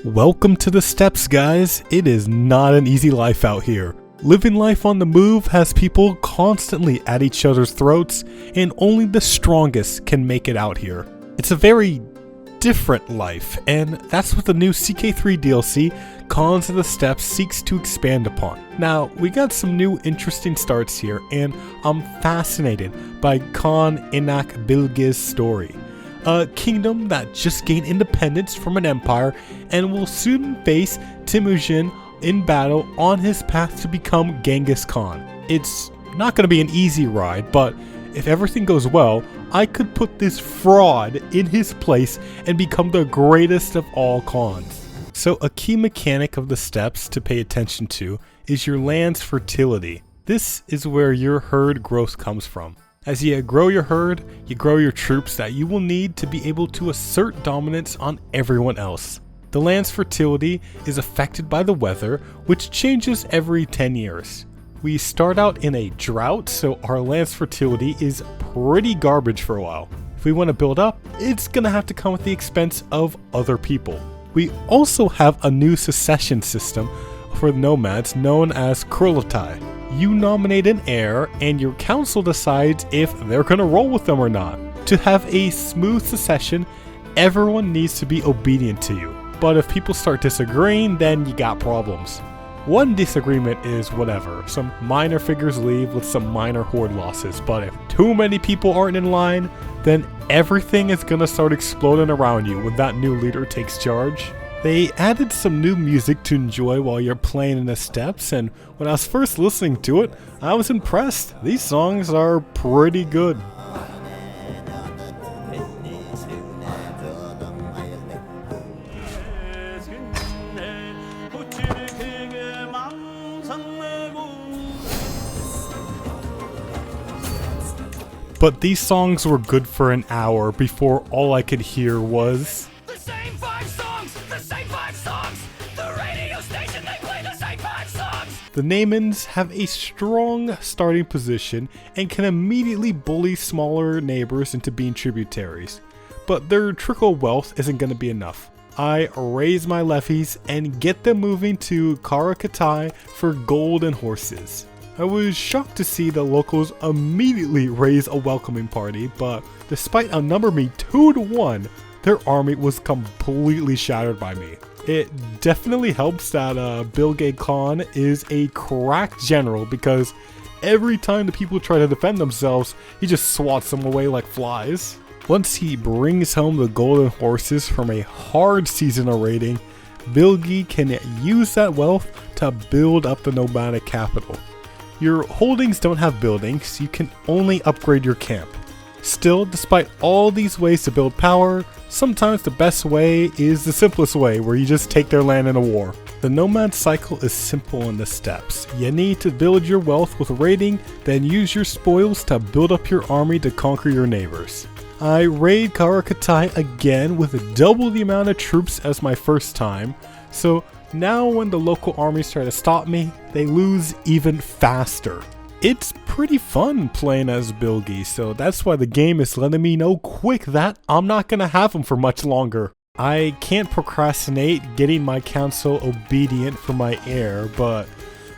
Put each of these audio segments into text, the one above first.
Welcome to the Steppes, guys. It is not an easy life out here. Living life on the move has people constantly at each other's throats, and only the strongest can make it out here. It's a very different life, and that's what the new CK3 DLC Khans of the Steppes seeks to expand upon. Now, we got some new interesting starts here, and I'm fascinated by Khan Inak Bilge's story. A kingdom that just gained independence from an empire and will soon face Temujin in battle on his path to become Genghis Khan. It's not going to be an easy ride, but if everything goes well, I could put this fraud in his place and become the greatest of all Khans. So a key mechanic of the Steppes to pay attention to is your land's fertility. This is where your herd growth comes from. As you grow your herd, you grow your troops that you will need to be able to assert dominance on everyone else. The land's fertility is affected by the weather, which changes every 10 years. We start out in a drought, so our land's fertility is pretty garbage for a while. If we want to build up, it's going to have to come at the expense of other people. We also have a new succession system for the nomads known as Kurultai. You nominate an heir, and your council decides if they're gonna roll with them or not. To have a smooth succession, everyone needs to be obedient to you. But if people start disagreeing, then you got problems. One disagreement is whatever. Some minor figures leave with some minor horde losses, but if too many people aren't in line, then everything is gonna start exploding around you when that new leader takes charge. They added some new music to enjoy while you're playing in the Steppes, and when I was first listening to it, I was impressed. These songs are pretty good. But these songs were good for an hour before all I could hear was the same five songs! The radio station, they play the same 5 songs! The Nomans have a strong starting position and can immediately bully smaller neighbors into being tributaries. But their trickle wealth isn't going to be enough. I raise my levies and get them moving to Karakatai for gold and horses. I was shocked to see the locals immediately raise a welcoming party, but despite outnumbering me 2-1, their army was completely shattered by me. It definitely helps that Bilge Khan is a crack general, because every time the people try to defend themselves, he just swats them away like flies. Once he brings home the golden horses from a hard seasonal raiding, Bilge can use that wealth to build up the nomadic capital. Your holdings don't have buildings, you can only upgrade your camp. Still, despite all these ways to build power, sometimes the best way is the simplest way, where you just take their land in a war. The nomad cycle is simple in the Steppes. You need to build your wealth with raiding, then use your spoils to build up your army to conquer your neighbors. I raid Karakatai again with double the amount of troops as my first time, so now when the local armies try to stop me, they lose even faster. It's pretty fun playing as Bilge, so that's why the game is letting me know quick that I'm not gonna have him for much longer. I can't procrastinate getting my council obedient for my heir, but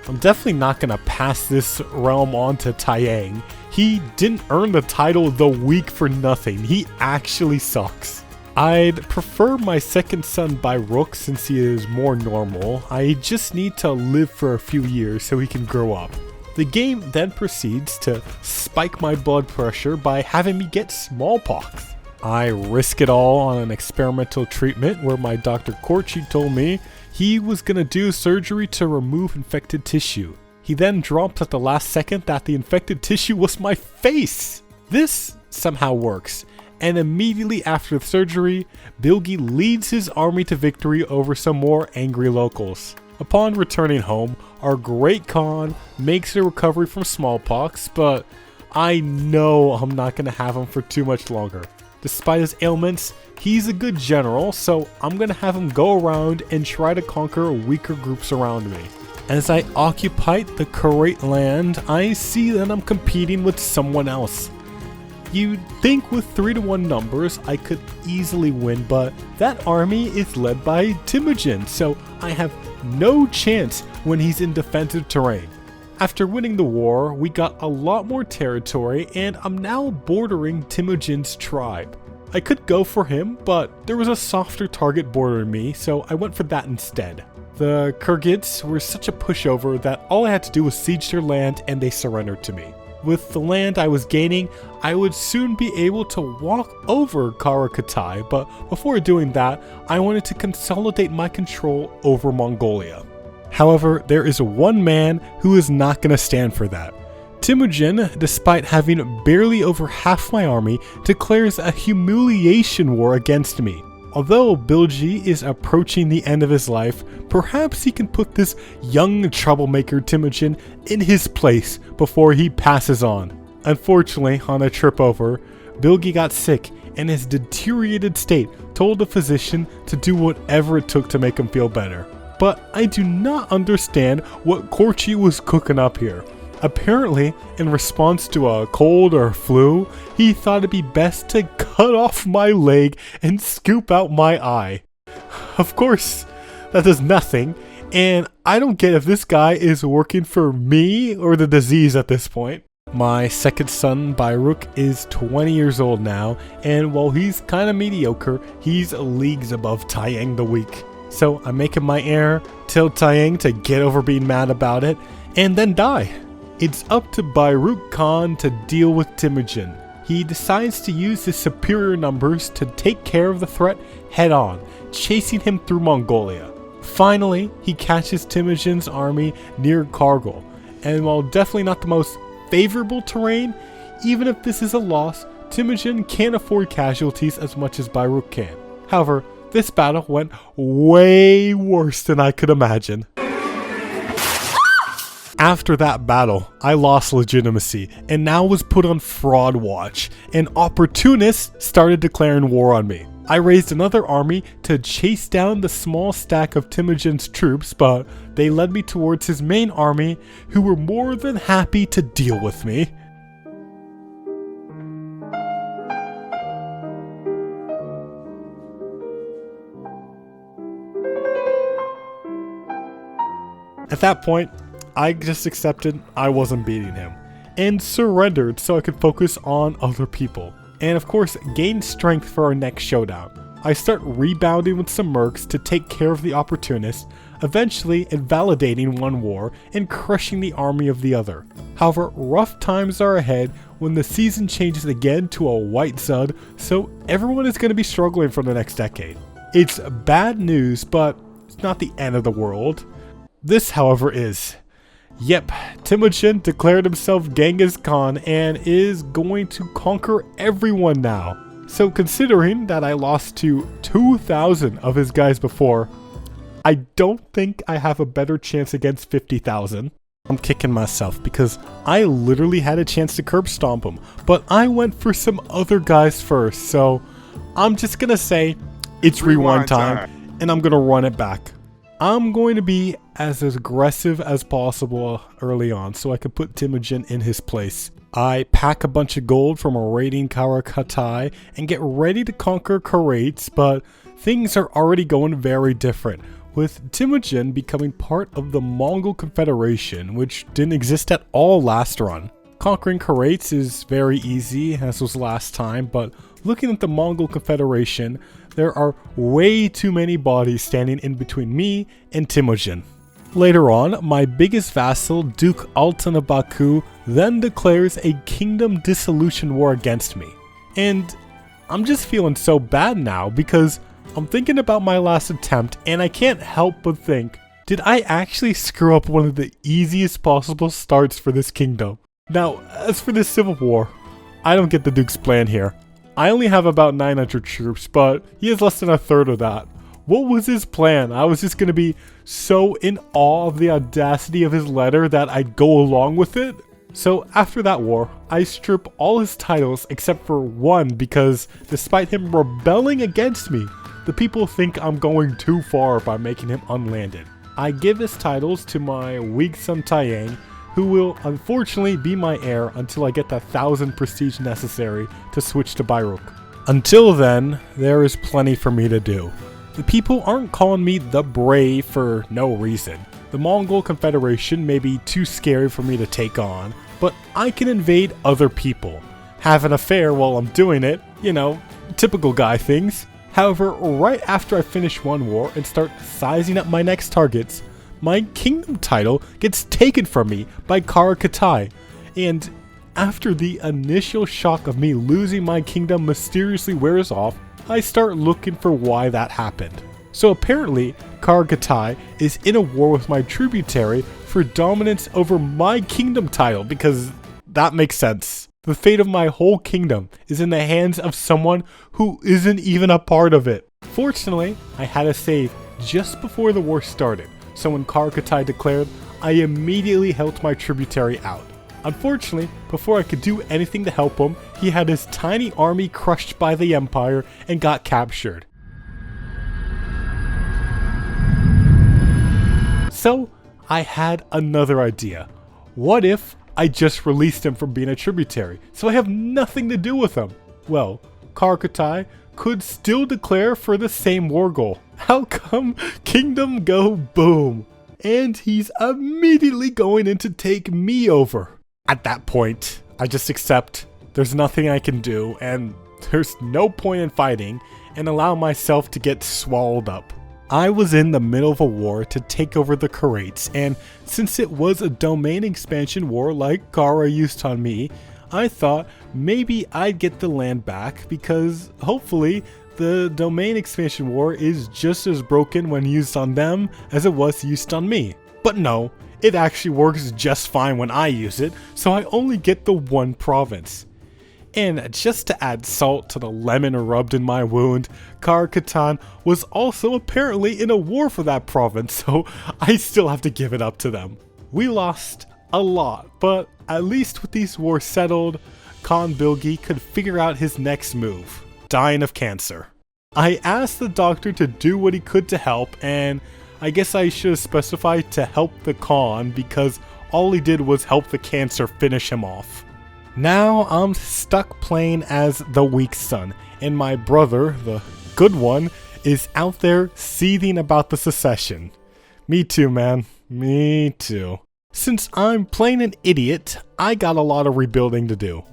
I'm definitely not gonna pass this realm on to Taiyang. He didn't earn the title the weak for nothing. He actually sucks. I'd prefer my second son by Rook since he is more normal. I just need to live for a few years so he can grow up. The game then proceeds to spike my blood pressure by having me get smallpox. I risk it all on an experimental treatment where my Dr. Korchi told me he was gonna do surgery to remove infected tissue. He then drops at the last second that the infected tissue was my face. This somehow works, and immediately after the surgery, Bilge leads his army to victory over some more angry locals. Upon returning home, our great Khan makes a recovery from smallpox, but I know I'm not going to have him for too much longer. Despite his ailments, he's a good general, so I'm going to have him go around and try to conquer weaker groups around me. As I occupy the Kuwait land, I see that I'm competing with someone else. You'd think with 3-to-1 numbers I could easily win, but that army is led by Temujin, so I have no chance when he's in defensive terrain. After winning the war, we got a lot more territory and I'm now bordering Temujin's tribe. I could go for him, but there was a softer target bordering me, so I went for that instead. The Kyrgyz were such a pushover that all I had to do was siege their land and they surrendered to me. With the land I was gaining, I would soon be able to walk over Karakatai, but before doing that, I wanted to consolidate my control over Mongolia. However, there is one man who is not going to stand for that. Temujin, despite having barely over half my army, declares a humiliation war against me. Although Bilgi is approaching the end of his life, perhaps he can put this young troublemaker Temujin in his place before he passes on. Unfortunately, on a trip over, Bilgi got sick and his deteriorated state told the physician to do whatever it took to make him feel better. But I do not understand what Korchi was cooking up here. Apparently, in response to a cold or flu, he thought it'd be best to cut off my leg and scoop out my eye. Of course, that does nothing, and I don't get if this guy is working for me or the disease at this point. My second son, Bayruk, is 20 years old now, and while he's kinda mediocre, he's leagues above Taiyang the Weak. So I'm making my heir tell Taiyang to get over being mad about it, and then die. It's up to Bayruk Khan to deal with Temujin. He decides to use his superior numbers to take care of the threat head on, chasing him through Mongolia. Finally, he catches Temujin's army near Kargil, and while definitely not the most favorable terrain, even if this is a loss, Temujin can't afford casualties as much as Bayruk can. However, this battle went way worse than I could imagine. After that battle, I lost legitimacy and now was put on fraud watch, and opportunists started declaring war on me. I raised another army to chase down the small stack of Temujin's troops, but they led me towards his main army, who were more than happy to deal with me. At that point, I just accepted I wasn't beating him, and surrendered so I could focus on other people, and of course gain strength for our next showdown. I start rebounding with some mercs to take care of the opportunists, eventually invalidating one war and crushing the army of the other. However, rough times are ahead when the season changes again to a white Zud, so everyone is going to be struggling for the next decade. It's bad news, but it's not the end of the world. This, however, is. Yep, Temujin declared himself Genghis Khan and is going to conquer everyone now. So considering that I lost to 2,000 of his guys before, I don't think I have a better chance against 50,000. I'm kicking myself because I literally had a chance to curb stomp him, but I went for some other guys first, so I'm just gonna say it's rewind time and I'm gonna run it back. I'm going to be as aggressive as possible early on so I can put Temujin in his place. I pack a bunch of gold from raiding Karakatai and get ready to conquer Karates, but things are already going very different, with Temujin becoming part of the Mongol Confederation, which didn't exist at all last run. Conquering Karates is very easy, as was last time, but looking at the Mongol Confederation, there are way too many bodies standing in between me and Temujin. Later on, my biggest vassal, Duke Altan of Baku, then declares a kingdom dissolution war against me. And I'm just feeling so bad now because I'm thinking about my last attempt and I can't help but think, did I actually screw up one of the easiest possible starts for this kingdom? Now, as for this civil war, I don't get the Duke's plan here. I only have about 900 troops, but he has less than a third of that. What was his plan? I was just going to be so in awe of the audacity of his letter that I'd go along with it. So after that war, I strip all his titles except for one because despite him rebelling against me, the people think I'm going too far by making him unlanded. I give his titles to my weak son Taiyang, who will unfortunately be my heir until I get the 1,000 prestige necessary to switch to Bayruk. Until then, there is plenty for me to do. The people aren't calling me the Brave for no reason. The Mongol Confederation may be too scary for me to take on, but I can invade other people. Have an affair while I'm doing it, you know, typical guy things. However, right after I finish one war and start sizing up my next targets, my kingdom title gets taken from me by CK3, and after the initial shock of me losing my kingdom mysteriously wears off, I start looking for why that happened. So apparently, CK3 is in a war with my tributary for dominance over my kingdom title, because that makes sense. The fate of my whole kingdom is in the hands of someone who isn't even a part of it. Fortunately, I had a save just before the war started, so when CK3 declared, I immediately helped my tributary out. Unfortunately, before I could do anything to help him, he had his tiny army crushed by the Empire and got captured. So, I had another idea. What if I just released him from being a tributary, so I have nothing to do with him? Well, CK3 could still declare for the same war goal. How come Kingdom Go Boom? And he's immediately going in to take me over. At that point, I just accept there's nothing I can do, and there's no point in fighting, and allow myself to get swallowed up. I was in the middle of a war to take over the Karates, and since it was a domain expansion war like Kara used on me, I thought maybe I'd get the land back because hopefully the domain expansion war is just as broken when used on them as it was used on me. But no, it actually works just fine when I use it, so I only get the one province. And just to add salt to the lemon rubbed in my wound, CK3 was also apparently in a war for that province, so I still have to give it up to them. We lost a lot, but at least with these wars settled, Khan Bilgi could figure out his next move, dying of cancer. I asked the doctor to do what he could to help, and I guess I should have specified to help the Khan because all he did was help the cancer finish him off. Now I'm stuck playing as the weak son, and my brother, the good one, is out there seething about the secession. Me too, man. Me too. Since I'm playing an idiot, I got a lot of rebuilding to do.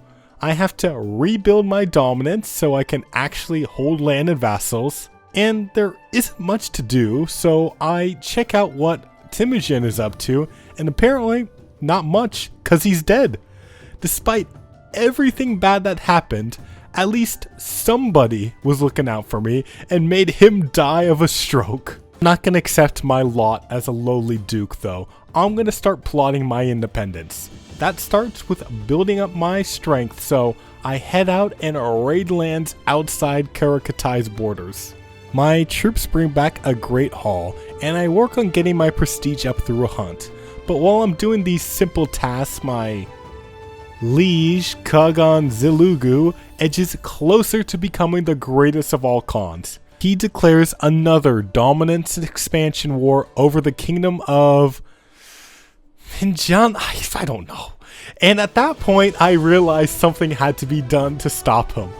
I have to rebuild my dominance so I can actually hold land and vassals, and there isn't much to do, so I check out what Temujin is up to, and apparently not much, cause he's dead. Despite everything bad that happened, at least somebody was looking out for me and made him die of a stroke. I'm not gonna accept my lot as a lowly duke though. I'm gonna start plotting my independence. That starts with building up my strength, so I head out and raid lands outside CK3's borders. My troops bring back a great haul, and I work on getting my prestige up through a hunt. But while I'm doing these simple tasks, my liege Kagan Zilugu edges closer to becoming the greatest of all Khans. He declares another dominance and expansion war over the kingdom of Hinjan. I don't know. And at that point, I realized something had to be done to stop him.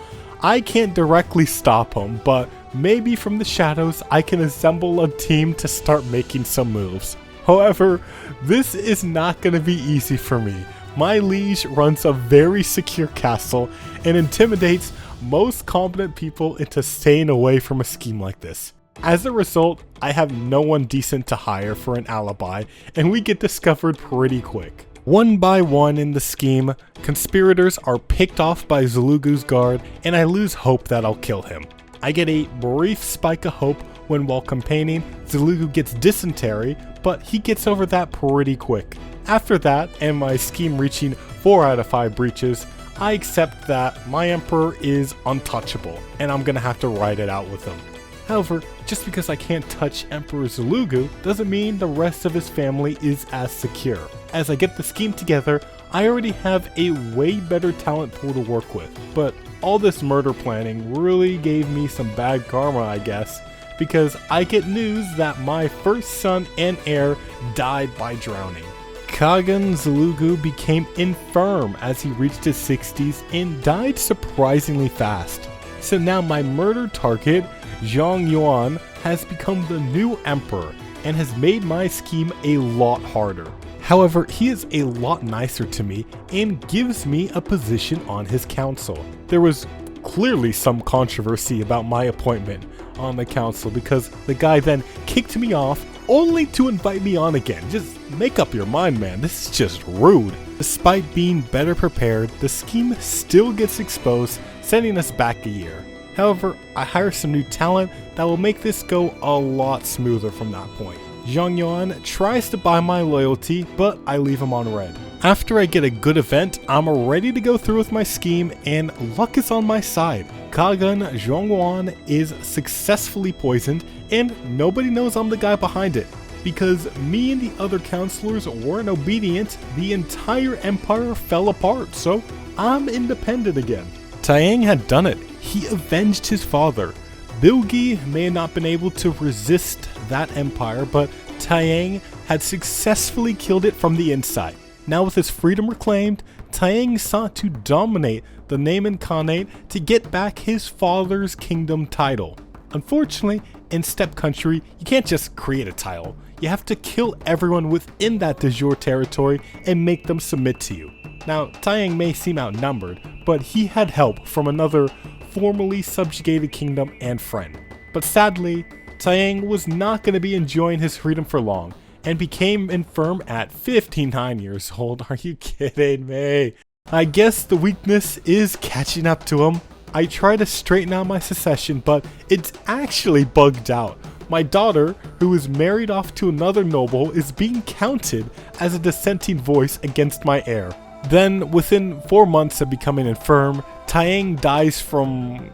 I can't directly stop him, but maybe from the shadows, I can assemble a team to start making some moves. However, this is not going to be easy for me. My liege runs a very secure castle and intimidates most competent people into staying away from a scheme like this. As a result, I have no one decent to hire for an alibi, and we get discovered pretty quick. One by one in the scheme, conspirators are picked off by Zulugu's guard, and I lose hope that I'll kill him. I get a brief spike of hope when while campaigning, Zulugu gets dysentery, but he gets over that pretty quick. After that, and my scheme reaching 4 out of 5 breaches, I accept that my emperor is untouchable, and I'm gonna have to ride it out with him. However, just because I can't touch Emperor Zulugu doesn't mean the rest of his family is as secure. As I get the scheme together, I already have a way better talent pool to work with, but all this murder planning really gave me some bad karma, I guess, because I get news that my first son and heir died by drowning. Kagan Zulugu became infirm as he reached his 60s and died surprisingly fast. So now my murder target, Zhang Yuan, has become the new emperor and has made my scheme a lot harder. However, he is a lot nicer to me and gives me a position on his council. There was clearly some controversy about my appointment on the council because the guy then kicked me off only to invite me on again. Just make up your mind, man. This is just rude. Despite being better prepared, the scheme still gets exposed, sending us back a year. However, I hire some new talent that will make this go a lot smoother from that point. Zhang Yuan tries to buy my loyalty, but I leave him on red. After I get a good event, I'm ready to go through with my scheme and luck is on my side. Kagan Zhongyuan is successfully poisoned and nobody knows I'm the guy behind it. Because me and the other counselors weren't obedient, the entire empire fell apart, so I'm independent again. Taiyang had done it. He avenged his father. Bilgi may have not been able to resist that empire, but Taiyang had successfully killed it from the inside. Now with his freedom reclaimed, Taiyang sought to dominate the Nomad Khanate to get back his father's kingdom title. Unfortunately, in Steppe country, you can't just create a title. You have to kill everyone within that de jure territory and make them submit to you. Now, Taiyang may seem outnumbered, but he had help from another formerly subjugated kingdom and friend. But sadly, Taiyang was not going to be enjoying his freedom for long, and became infirm at 59 years old. Are you kidding me? I guess the weakness is catching up to him. I try to straighten out my succession, but it's actually bugged out. My daughter, who is married off to another noble, is being counted as a dissenting voice against my heir. Then, within 4 months of becoming infirm, Taiyang dies from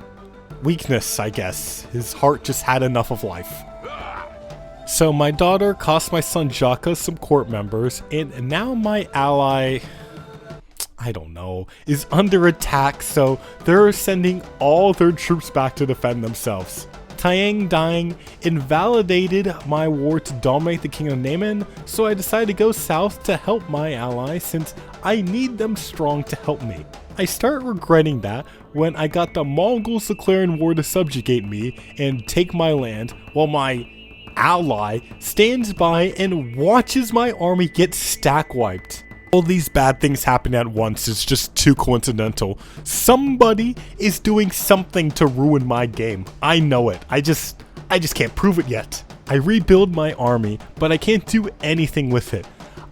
weakness, I guess. His heart just had enough of life. So my daughter cost my son Jaka some court members, and now my ally, I don't know, is under attack, so they're sending all their troops back to defend themselves. Taiyang dying invalidated my war to dominate the King of Nomad, so I decided to go south to help my ally since I need them strong to help me. I start regretting that when I got the Mongols declaring war to subjugate me and take my land, while my ally stands by and watches my army get stack wiped. All these bad things happen at once is just too coincidental. Somebody is doing something to ruin my game. I know it. I just can't prove it yet. I rebuild my army, but I can't do anything with it.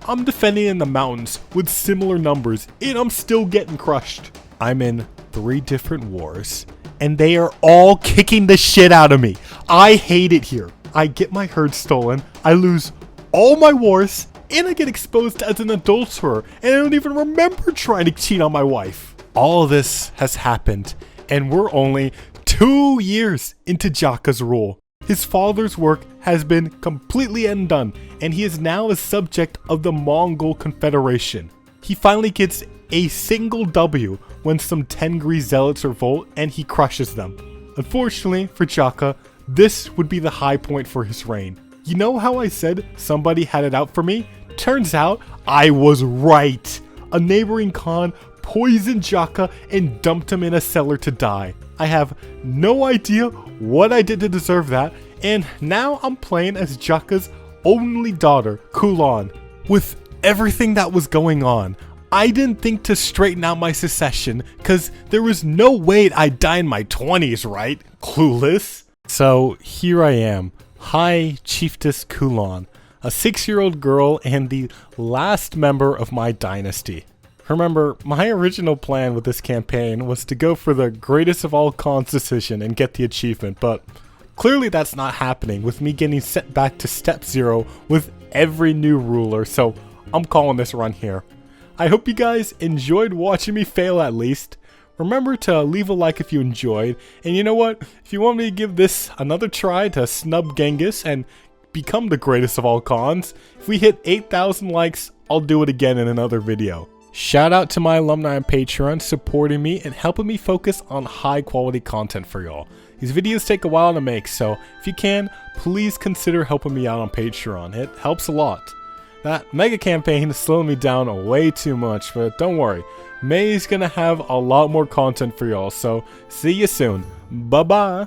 I'm defending in the mountains with similar numbers, and I'm still getting crushed. I'm in 3 different wars, and they are all kicking the shit out of me. I hate it here. I get my herd stolen, I lose all my wars, and I get exposed as an adulterer, and I don't even remember trying to cheat on my wife. All of this has happened, and we're only 2 years into Jaka's rule. His father's work has been completely undone, and he is now a subject of the Mongol Confederation. He finally gets a single W when some Tengri zealots revolt, and he crushes them. Unfortunately for Jaka, this would be the high point for his reign. You know how I said somebody had it out for me? Turns out I was right. A neighboring Khan poisoned Jaka and dumped him in a cellar to die. I have no idea what I did to deserve that, and now I'm playing as Jaka's only daughter, Kulan. With everything that was going on, I didn't think to straighten out my succession, cause there was no way I'd die in my 20s, right? Clueless. So here I am, High Chiefess Kulan, a 6-year-old girl and the last member of my dynasty. Remember, my original plan with this campaign was to go for the greatest of all Khans decision and get the achievement, but clearly that's not happening with me getting set back to step 0 with every new ruler, so I'm calling this run here. I hope you guys enjoyed watching me fail at least. Remember to leave a like if you enjoyed, and you know what, if you want me to give this another try to snub Genghis and become the greatest of all Khans, if we hit 8,000 likes, I'll do it again in another video. Shout out to my alumni on Patreon supporting me and helping me focus on high quality content for y'all. These videos take a while to make, so if you can, please consider helping me out on Patreon. It helps a lot. That mega campaign is slowing me down way too much, but don't worry. May's gonna have a lot more content for y'all, so see you soon. Bye-bye!